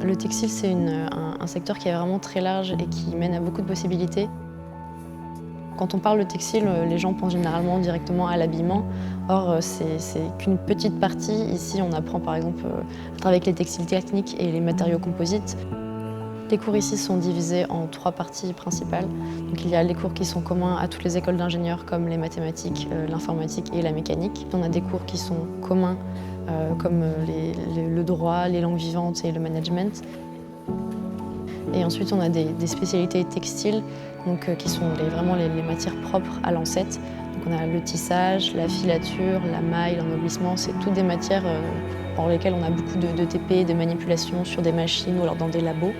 Le textile, c'est un secteur qui est vraiment très large et qui mène à beaucoup de possibilités. Quand on parle de textile, les gens pensent généralement directement à l'habillement. Or, c'est qu'une petite partie. Ici, on apprend par exemple à travailler avec les textiles techniques et les matériaux composites. Les cours ici sont divisés en 3 parties principales. Donc, il y a les cours qui sont communs à toutes les écoles d'ingénieurs comme les mathématiques, l'informatique et la mécanique. On a des cours qui sont communs comme le droit, les langues vivantes et le management. Et ensuite, on a des spécialités textiles donc, qui sont vraiment les matières propres à Lancette. Donc, on a le tissage, la filature, la maille, l'ennoblissement. C'est toutes des matières pour lesquelles on a beaucoup de TP, de manipulations sur des machines ou alors dans des labos.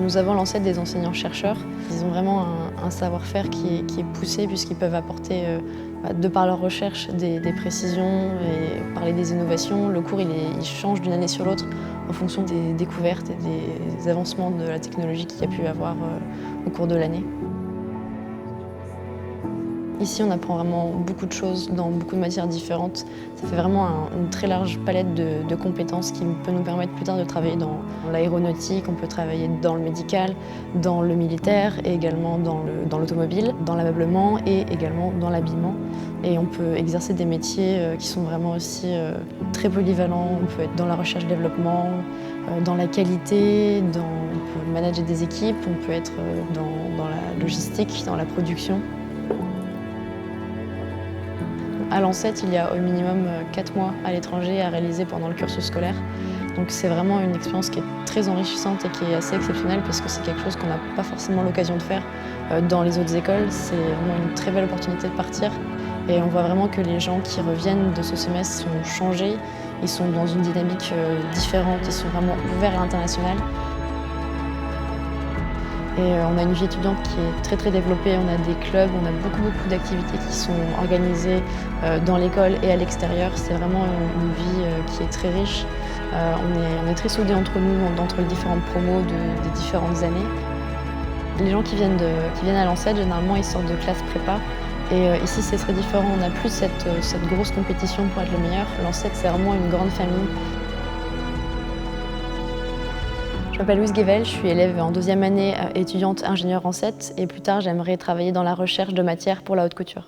Nous avons lancé des enseignants-chercheurs. Ils ont vraiment un savoir-faire qui est poussé puisqu'ils peuvent apporter, de par leur recherche, des précisions et parler des innovations. Le cours il change d'une année sur l'autre en fonction des découvertes et des avancements de la technologie qu'il y a pu avoir au cours de l'année. Ici, on apprend vraiment beaucoup de choses dans beaucoup de matières différentes. Ça fait vraiment une très large palette de compétences qui peut nous permettre plus tard de travailler dans l'aéronautique, on peut travailler dans le médical, dans le militaire et également dans l'automobile, dans l'ameublement et également dans l'habillement. Et on peut exercer des métiers qui sont vraiment aussi très polyvalents. On peut être dans la recherche-développement, dans la qualité, on peut manager des équipes, on peut être dans la logistique, dans la production. À Lancette, il y a au minimum 4 mois à l'étranger à réaliser pendant le cursus scolaire. Donc c'est vraiment une expérience qui est très enrichissante et qui est assez exceptionnelle parce que c'est quelque chose qu'on n'a pas forcément l'occasion de faire dans les autres écoles. C'est vraiment une très belle opportunité de partir. Et on voit vraiment que les gens qui reviennent de ce semestre sont changés, ils sont dans une dynamique différente, ils sont vraiment ouverts à l'international. Et on a une vie étudiante qui est très très développée, on a des clubs, on a beaucoup d'activités qui sont organisées dans l'école et à l'extérieur. C'est vraiment une vie qui est très riche. On est très soudés entre nous, entre les différentes promos des différentes années. Les gens qui viennent à Lancette, généralement ils sortent de classe prépa. Et ici c'est très différent, on n'a plus cette grosse compétition pour être le meilleur. Lancette c'est vraiment une grande famille. Je m'appelle Louise Guével, je suis élève en 2e année étudiante ingénieure en 7 et plus tard j'aimerais travailler dans la recherche de matières pour la haute couture.